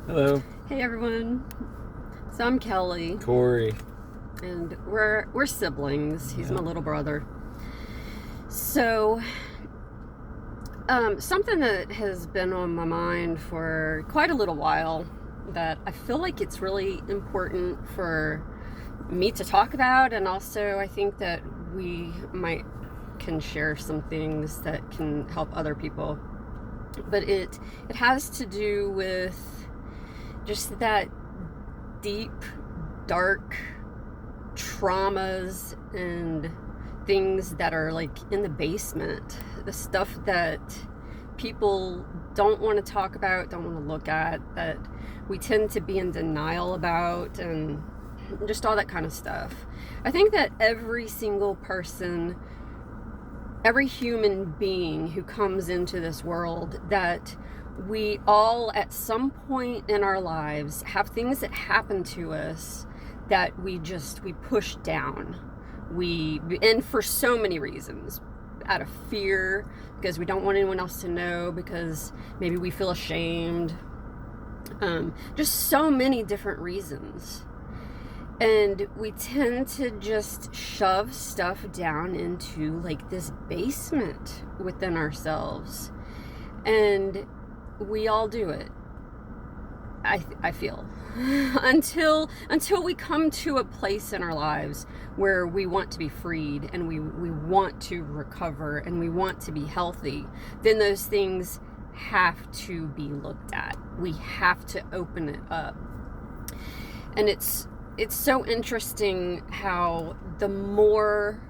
Hello, Hey everyone. So I'm Kelly Corey. and we're siblings. He's Yeah. my little brother. So something that has been on my mind for quite a little while that I feel like it's really important for me to talk about, and also I think that we might can share some things that can help other people. But it has to do with just that deep, dark traumas and things that are like in the basement, the stuff that people don't want to talk about, don't want to look at, that we tend to be in denial about, and just all that kind of stuff. I think that every single person, every human being who comes into this world, that we all at some point in our lives have things that happen to us that we push down. And for so many reasons, out of fear, because we don't want anyone else to know, because maybe we feel ashamed, just so many different reasons. And we tend to just shove stuff down into like this basement within ourselves. And we all do it. I feel until we come to a place in our lives where we want to be freed, and we want to recover, and we want to be healthy, then those things have to be looked at. We have to open it up. And it's so interesting how the more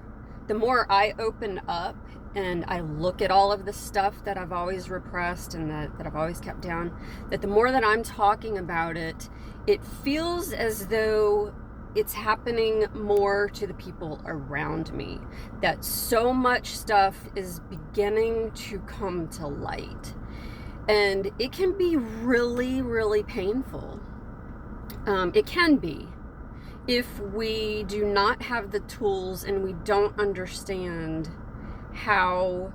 I open up and I look at all of the stuff that I've always repressed and that I've always kept down, that the more that I'm talking about it, it feels as though it's happening more to the people around me. That so much stuff is beginning to come to light. And it can be really, really painful. It can be, if we do not have the tools and we don't understand how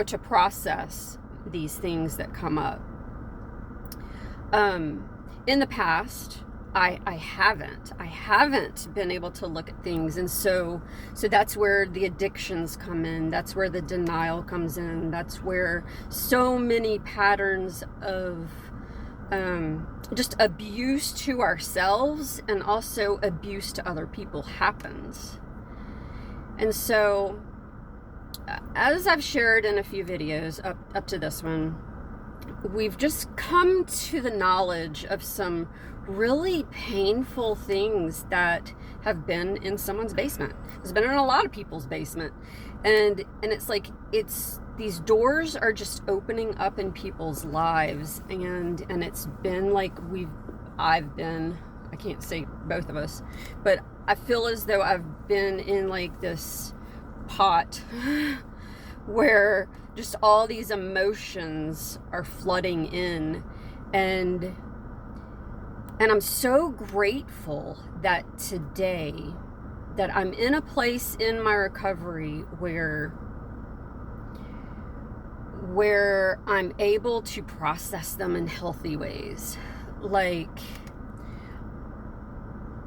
to process these things that come up. In the past, I haven't been able to look at things, and so that's where the addictions come in. That's where the denial comes in. That's where so many patterns of just abuse to ourselves and also abuse to other people happens. And so, as I've shared in a few videos up to this one, we've just come to the knowledge of some really painful things that have been in someone's basement. It's been in a lot of people's basement. And it's like, these doors are just opening up in people's lives, and it's been like I can't say both of us, but I feel as though I've been in like this pot where just all these emotions are flooding in, and I'm so grateful that today that I'm in a place in my recovery where I'm able to process them in healthy ways. Like,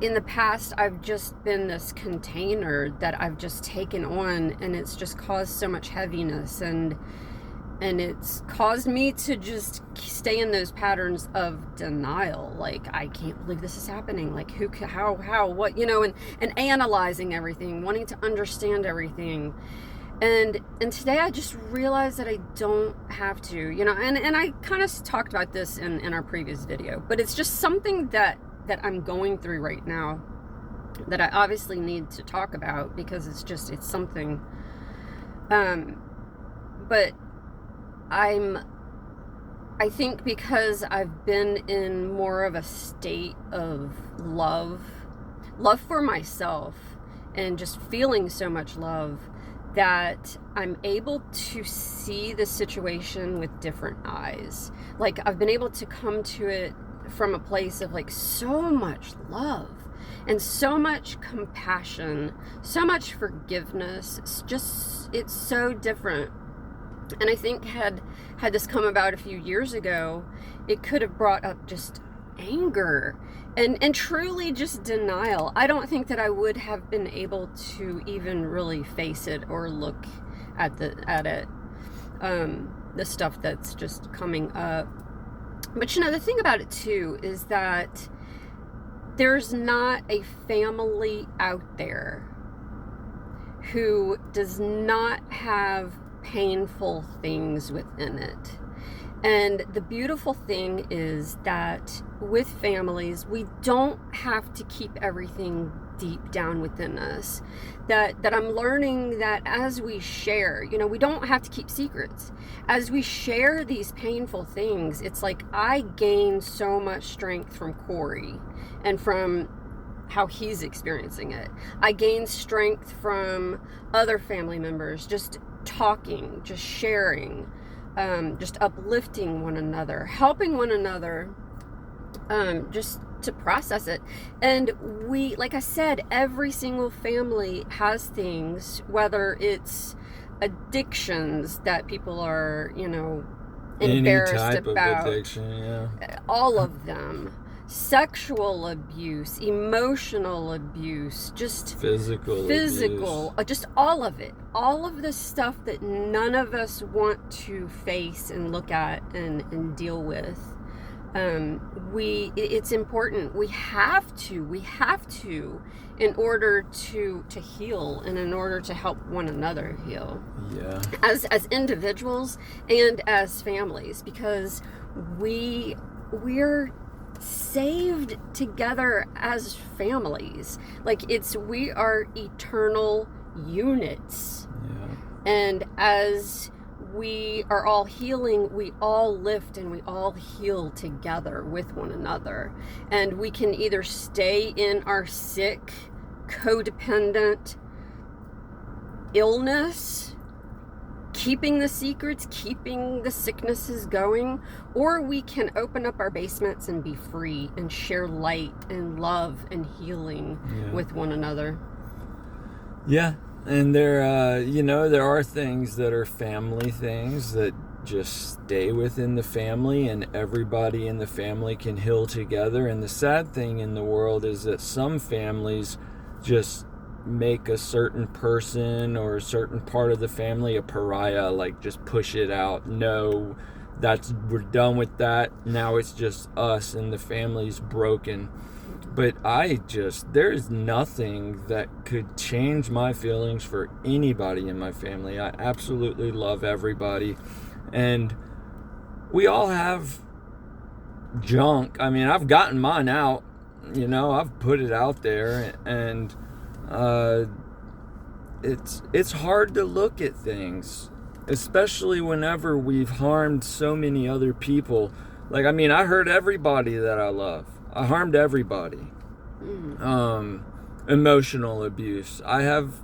in the past, I've just been this container that I've just taken on, and it's just caused so much heaviness, and it's caused me to just stay in those patterns of denial. Like, I can't believe this is happening. Like, how, what, and analyzing everything, wanting to understand everything. And today I just realized that I don't have to, and I kind of talked about this in our previous video, but it's just something that I'm going through right now that I obviously need to talk about, because it's something. But I think because I've been in more of a state of love for myself, and just feeling so much love, that I'm able to see the situation with different eyes. Like, I've been able to come to it from a place of like so much love and so much compassion, so much forgiveness. It's so different. And I think had this come about a few years ago, it could have brought up just anger and truly just denial. I don't think that I would have been able to even really face it or look at it, the stuff that's just coming up. But the thing about it too is that there's not a family out there who does not have painful things within it. And the beautiful thing is that with families, we don't have to keep everything deep down within us. That I'm learning that as we share, we don't have to keep secrets. As we share these painful things, it's like I gain so much strength from Corey and from how he's experiencing it. I gain strength from other family members, just talking, just sharing, just uplifting one another, helping one another, just to process it. And we, like I said, every single family has things, whether it's addictions that people are, embarrassed any type about, of addiction, all of them, sexual abuse, emotional abuse, just physical abuse. Just all of it, all of the stuff that none of us want to face and look at and deal with. It's important. We have to in order to heal and in order to help one another heal. Yeah. As individuals and as families, because we're saved together as families. Like we are eternal units. Yeah. And as we are all healing, we all lift and we all heal together with one another. And we can either stay in our sick, codependent illness, keeping the secrets, keeping the sicknesses going, or we can open up our basements and be free and share light and love and healing with one another. Yeah. And there are things that are family things that just stay within the family, and everybody in the family can heal together. And the sad thing in the world is that some families just make a certain person or a certain part of the family a pariah, like just push it out. No, we're done with that. Now it's just us and the family's broken. But there's nothing that could change my feelings for anybody in my family. I absolutely love everybody. And we all have junk. I mean, I've gotten mine out. I've put it out there. And it's hard to look at things, especially whenever we've harmed so many other people. Like, I hurt everybody that I love. I harmed everybody. Emotional abuse. I have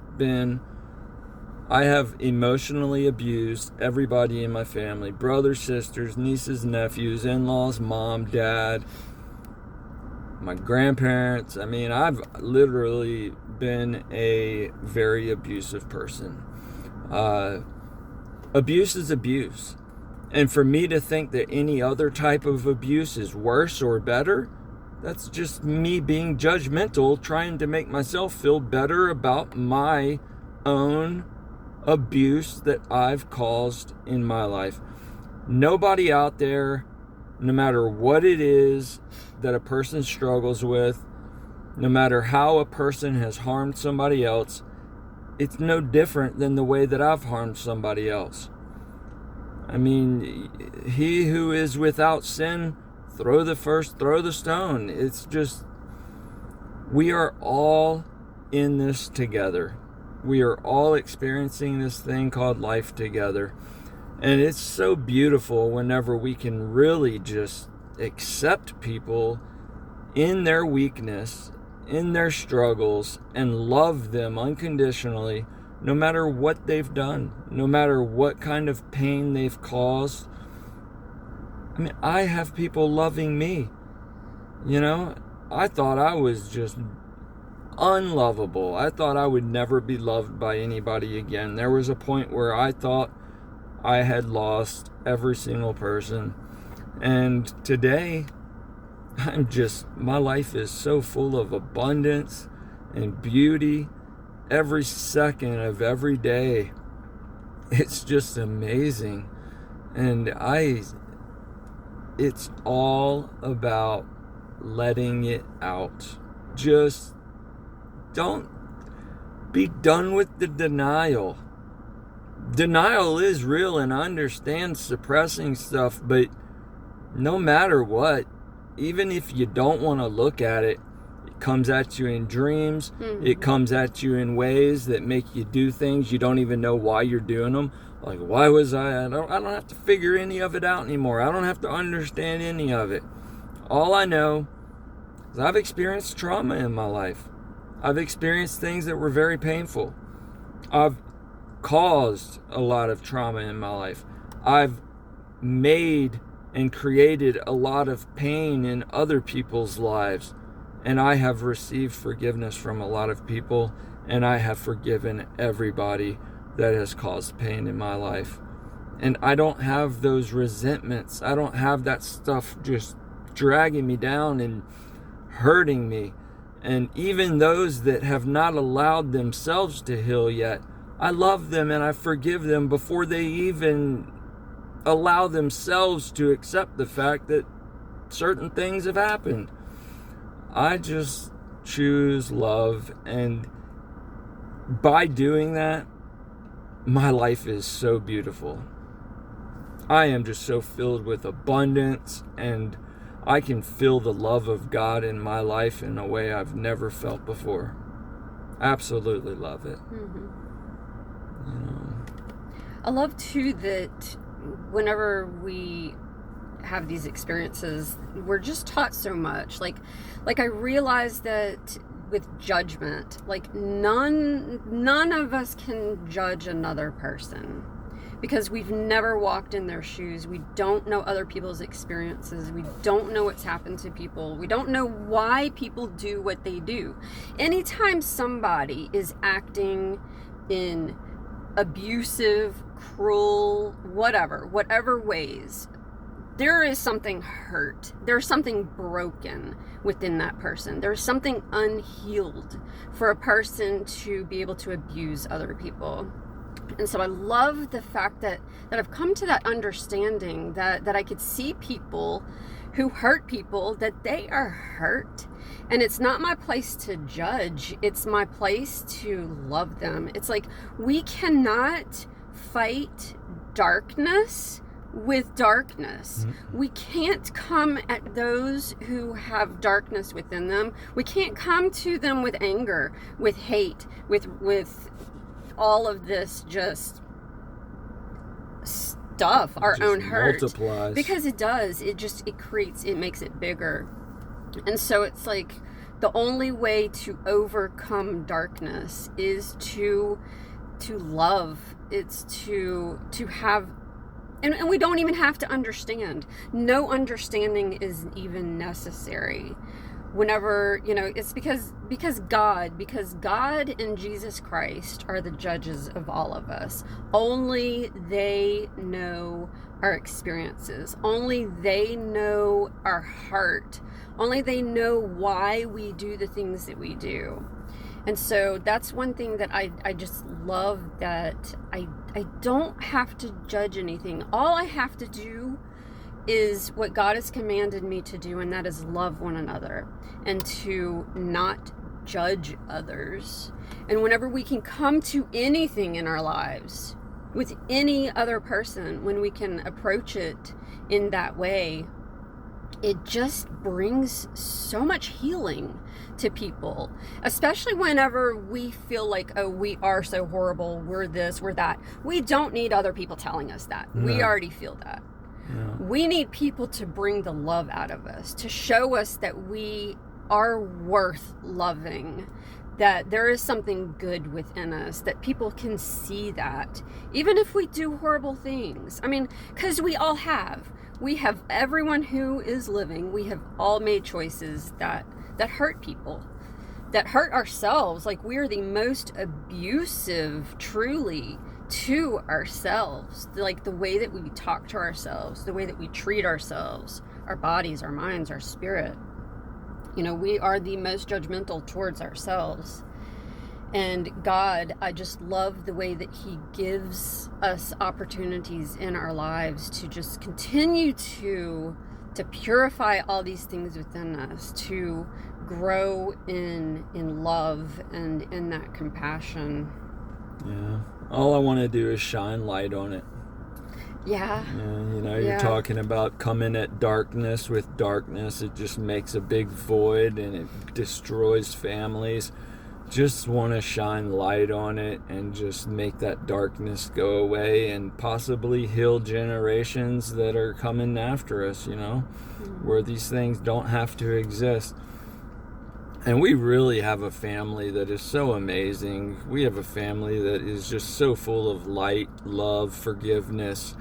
emotionally abused everybody in my family. Brothers, sisters, nieces, nephews, in-laws, mom, dad, my grandparents. I've literally been a very abusive person. Abuse is abuse. And for me to think that any other type of abuse is worse or better, that's just me being judgmental, trying to make myself feel better about my own abuse that I've caused in my life. Nobody out there, no matter what it is that a person struggles with, no matter how a person has harmed somebody else, it's no different than the way that I've harmed somebody else. He who is without sin, throw the stone. It's just, we are all in this together. We are all experiencing this thing called life together. And it's so beautiful whenever we can really just accept people in their weakness, in their struggles, and love them unconditionally, no matter what they've done, no matter what kind of pain they've caused. I have people loving me. I thought I was just unlovable. I thought I would never be loved by anybody again. There was a point where I thought I had lost every single person. And today, my life is so full of abundance and beauty every second of every day. It's just amazing. And it's all about letting it out. Just don't be done with the denial. Denial is real, and I understand suppressing stuff, but no matter what, even if you don't want to look at it, it comes at you in dreams. Mm-hmm. It comes at you in ways that make you do things you don't even know why you're doing them. Like, why was I don't have to figure any of it out anymore. I don't have to understand any of it. All I know is I've experienced trauma in my life. I've experienced things that were very painful. I've caused a lot of trauma in my life. I've made and created a lot of pain in other people's lives. And I have received forgiveness from a lot of people, and I have forgiven everybody that has caused pain in my life. And I don't have those resentments. I don't have that stuff just dragging me down and hurting me. And even those that have not allowed themselves to heal yet, I love them and I forgive them before they even allow themselves to accept the fact that certain things have happened. I just choose love, and by doing that, my life is so beautiful. I am just so filled with abundance, and I can feel the love of God in my life in a way I've never felt before. Absolutely love it. Mm-hmm. I love too that whenever we have these experiences, we're just taught so much. Like I realize that with judgment, like none of us can judge another person because we've never walked in their shoes. We don't know other people's experiences. We don't know what's happened to people. We don't know why people do what they do. Anytime somebody is acting in abusive, cruel, whatever ways, there is something hurt. There's something broken within that person. There's something unhealed for a person to be able to abuse other people. And so I love the fact that I've come to that understanding that I could see people who hurt people, that they are hurt. And it's not my place to judge. It's my place to love them. It's like we cannot fight darkness with darkness. Mm-hmm. We can't come at those who have darkness within them. We can't come to them with anger, with hate, with all of this just stuff, our just own hurt. Multiplies. Because it does. It makes it bigger. And so it's like the only way to overcome darkness is to love. It's to have, and we don't even have to understand. No understanding is even necessary. Whenever, it's because God and Jesus Christ are the judges of all of us. Only they know our experiences. Only they know our heart. Only they know why we do the things that we do. And so that's one thing that I just love, that I don't have to judge anything. All I have to do is what God has commanded me to do, and that is love one another and to not judge others. And whenever we can come to anything in our lives with any other person, when we can approach it in that way, it just brings so much healing to people, especially whenever we feel like, oh, we are so horrible, we're this, we're that. We don't need other people telling us that. No. We already feel that. Yeah. We need people to bring the love out of us, to show us that we are worth loving, that there is something good within us, that people can see that, even if we do horrible things. I mean, because we all have. We have, everyone who is living, we have all made choices that hurt people, that hurt ourselves. Like, we are the most abusive, truly, to ourselves. Like, the way that we talk to ourselves, the way that we treat ourselves, our bodies, our minds, our spirit. You know, we are the most judgmental towards ourselves. And God, I just love the way that He gives us opportunities in our lives to just continue to purify all these things within us, to grow in love and in that compassion. Yeah. All I want to do is shine light on it. Yeah. And, you know, you're talking about coming at darkness with darkness. It just makes a big void and it destroys families. Just want to shine light on it and just make that darkness go away and possibly heal generations that are coming after us, you know, where these things don't have to exist. And we really have a family that is so amazing. We have a family that is just so full of light, love, forgiveness,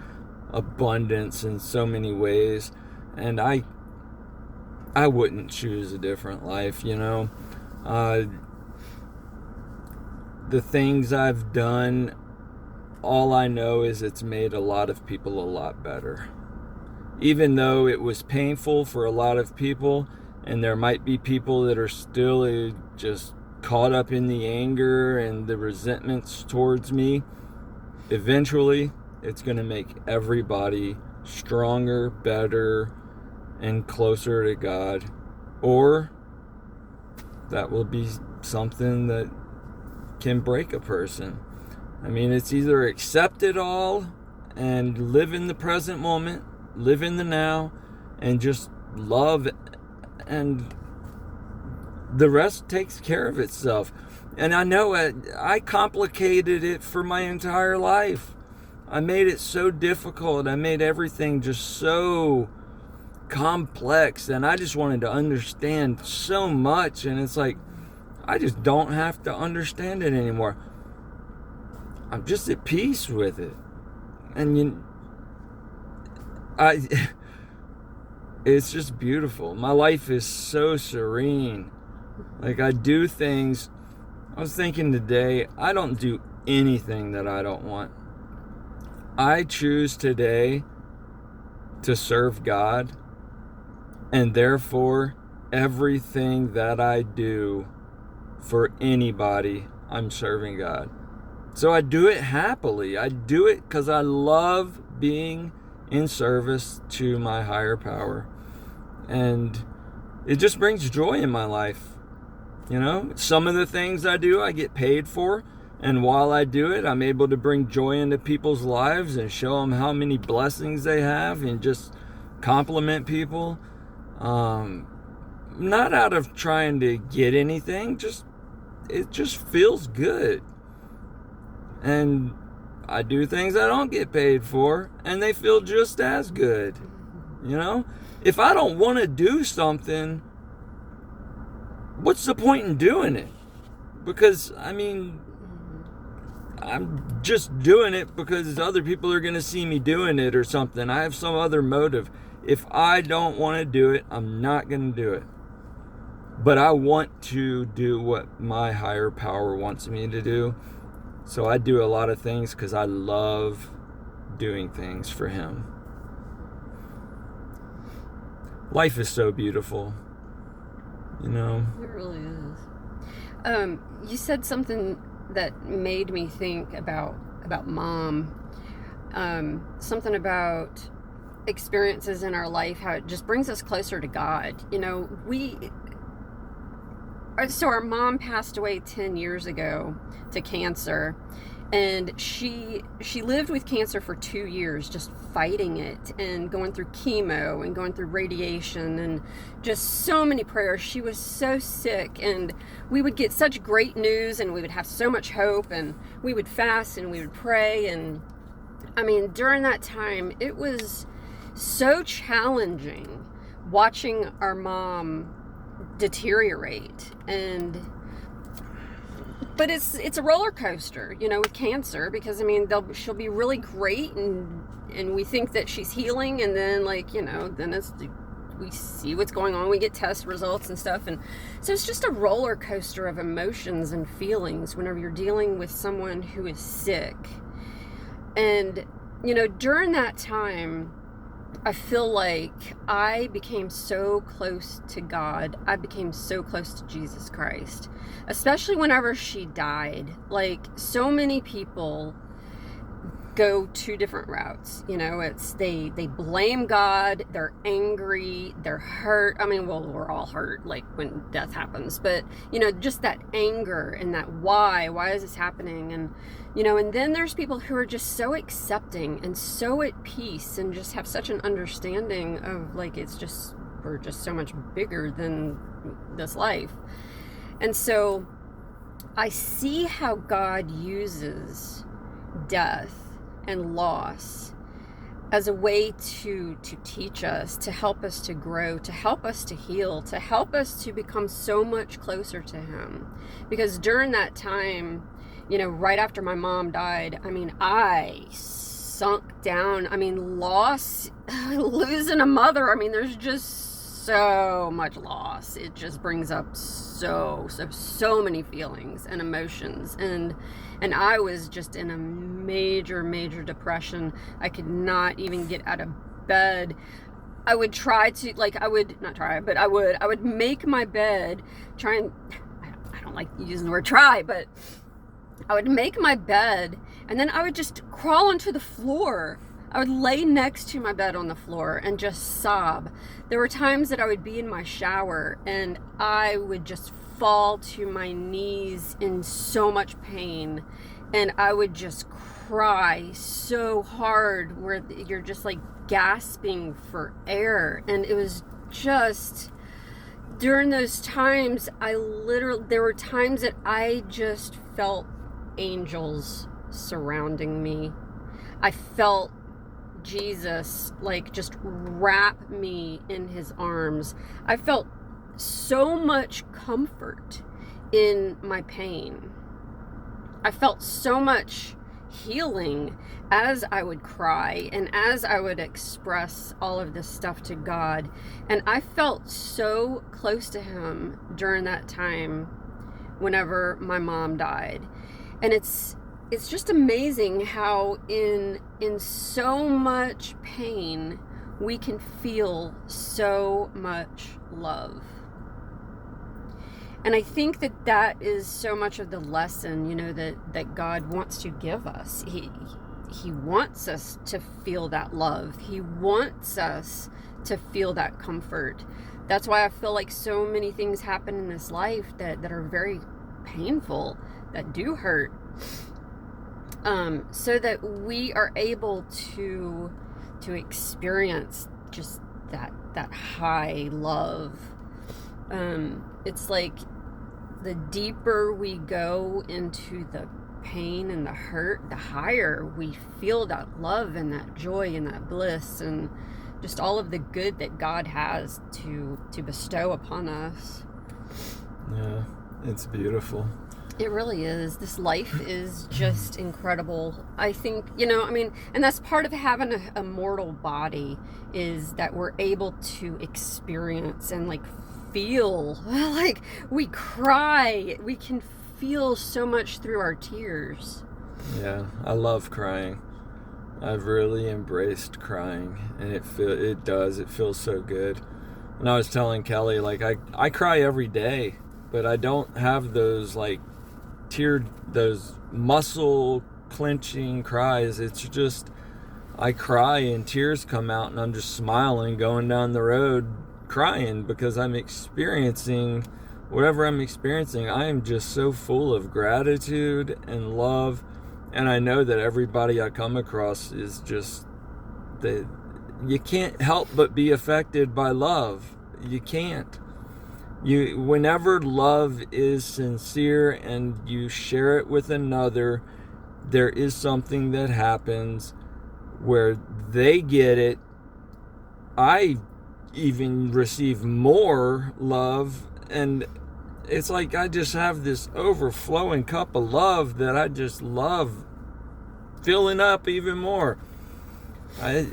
abundance in so many ways. And I wouldn't choose a different life, you know. The things I've done, all I know is it's made a lot of people a lot better. Even though it was painful for a lot of people, and there might be people that are still just caught up in the anger and the resentments towards me, eventually it's going to make everybody stronger, better, and closer to God. Or that will be something that can break a person. I mean, it's either accept it all and live in the present moment, live in the now, and just love, and the rest takes care of itself. And I know I complicated it for my entire life. I made it so difficult. I made everything just so complex, and I just wanted to understand so much, and it's like, I just don't have to understand it anymore. I'm just at peace with it. And it's just beautiful. My life is so serene. Like, I do things. I was thinking today, I don't do anything that I don't want. I choose today to serve God, and therefore everything that I do for anybody, I'm serving God. So I do it happily. I do it because I love being in service to my higher power. And it just brings joy in my life. You know, some of the things I do, I get paid for. And while I do it, I'm able to bring joy into people's lives and show them how many blessings they have and just compliment people. Not out of trying to get anything, it just feels good. And I do things I don't get paid for, and they feel just as good. You know? If I don't want to do something, what's the point in doing it? Because, I mean, I'm just doing it because other people are going to see me doing it or something. I have some other motive. If I don't want to do it, I'm not going to do it. But I want to do what my higher power wants me to do. So I do a lot of things because I love doing things for Him. Life is so beautiful. You know? It really is. You said something that made me think about Mom. Something about experiences in our life, how it just brings us closer to God. You know, so our mom passed away 10 years ago to cancer, and she lived with cancer for 2 years, just fighting it and going through chemo and going through radiation and just so many prayers. She was so sick, and we would get such great news, and we would have so much hope, and we would fast and we would pray. And I mean, during that time, it was so challenging watching our mom deteriorate. But it's a roller coaster, you know, with cancer, because I mean, she'll be really great, and we think that she's healing, and then, like, you know, then we see what's going on, we get test results and stuff, and so it's just a roller coaster of emotions and feelings whenever you're dealing with someone who is sick. And you know, during that time, I feel like I became so close to God. I became so close to Jesus Christ, especially whenever she died. Like, so many people go two different routes. It's they blame God, they're angry, they're hurt. I mean, well, we're all hurt, like, when death happens, but just that anger and that why is this happening? And and then there's people who are just so accepting and so at peace and just have such an understanding of, like, we're just so much bigger than this life. And so I see how God uses death and loss as a way to teach us, to help us to grow, to help us to heal, to help us to become so much closer to Him. Because during that time, right after my mom died, I mean, I sunk down. I mean, losing a mother, I mean, there's just so much loss. It just brings up so many feelings and emotions, and I was just in a major depression. I could not even get out of bed. I would try to, like, I would make my bed, I don't like using the word try, but I would make my bed, and then I would just crawl onto the floor. I would lay next to my bed on the floor and just sob. There were times that I would be in my shower and I would just fall to my knees in so much pain, and I would just cry so hard where you're just like gasping for air. And it was just, during those times, there were times that I just felt angels surrounding me. I felt Jesus, like, just wrap me in His arms. I felt so much comfort in my pain. I felt so much healing as I would cry and as I would express all of this stuff to God. And I felt so close to Him during that time whenever my mom died. And it's just amazing how in so much pain we can feel so much love. And I think that is so much of the lesson, that God wants to give us. He wants us to feel that love. He wants us to feel that comfort. That's why I feel like so many things happen in this life that are very painful, that do hurt, so that we are able to experience just that high love. It's like the deeper we go into the pain and the hurt, the higher we feel that love and that joy and that bliss and just all of the good that God has to bestow upon us. Yeah, it's beautiful. It really is. This life is just incredible. I think, and that's part of having a mortal body, is that we're able to experience and, like, feel, like, we cry. We can feel so much through our tears. Yeah, I love crying. I've really embraced crying, and it feels so good. And I was telling Kelly, like, I cry every day, but I don't have those, like, those muscle clenching cries. It's just, I cry and tears come out and I'm just smiling going down the road crying because I'm experiencing whatever I'm experiencing. I am just so full of gratitude and love, and I know that everybody I come across is just, you can't help but be affected by love. You can't. Whenever love is sincere and you share it with another, there is something that happens where they get it. I even receive more love, and it's like I just have this overflowing cup of love that I just love filling up even more. I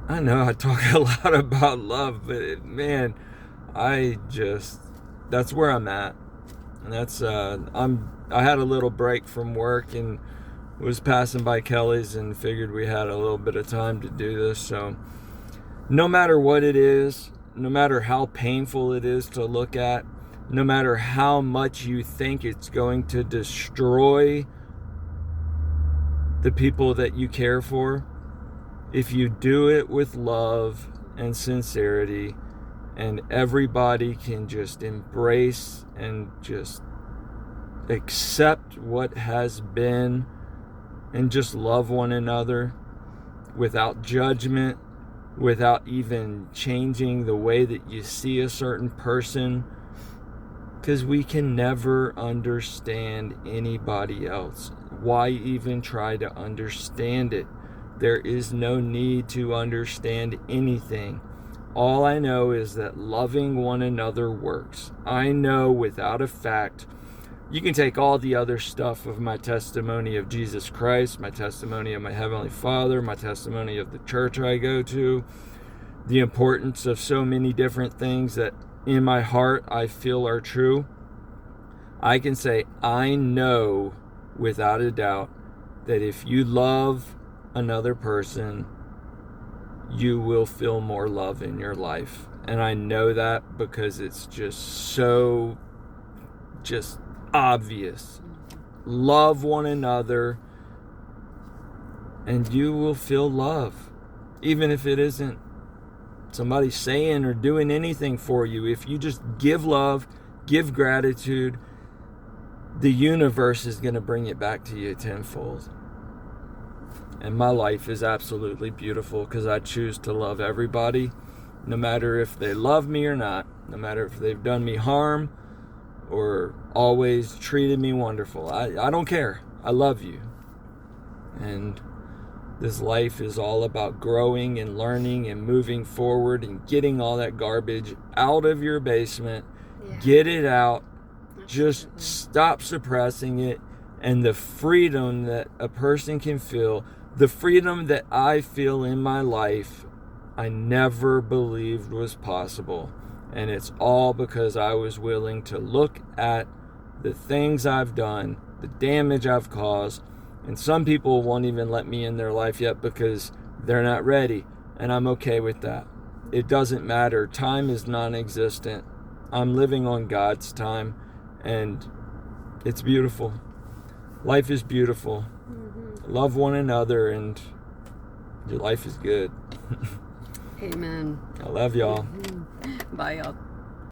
know I talk a lot about love, but man, that's where I'm at. And that's I had a little break from work, and was passing by Kelly's and figured we had a little bit of time to do this. So no matter what it is, no matter how painful it is to look at, no matter how much you think it's going to destroy the people that you care for, if you do it with love and sincerity, and everybody can just embrace and just accept what has been and just love one another without judgment, without even changing the way that you see a certain person, because we can never understand anybody else. Why even try to understand it? There is no need to understand anything. All I know is that loving one another works. I know without a fact. You can take all the other stuff of my testimony of Jesus Christ, my testimony of my Heavenly Father, my testimony of the church I go to, the importance of so many different things that in my heart I feel are true. I can say I know without a doubt that if you love another person, you will feel more love in your life. And I know that because it's just obvious. Love one another and you will feel love, even if it isn't somebody saying or doing anything for you. If you just give love, give gratitude, the universe is going to bring it back to you tenfold. And my life is absolutely beautiful because I choose to love everybody, no matter if they love me or not, no matter if they've done me harm or always treated me wonderful. I don't care. I love you. And this life is all about growing and learning and moving forward and getting all that garbage out of your basement. Yeah. Get it out. Just stop suppressing it. And the freedom that a person can feel, the freedom that I feel in my life, I never believed was possible. And it's all because I was willing to look at the things I've done, the damage I've caused. And some people won't even let me in their life yet because they're not ready. And I'm okay with that. It doesn't matter. Time is non-existent. I'm living on God's time. And it's beautiful. Life is beautiful. Mm-hmm. Love one another and your life is good. Amen. I love y'all. Mm-hmm. Bye, y'all.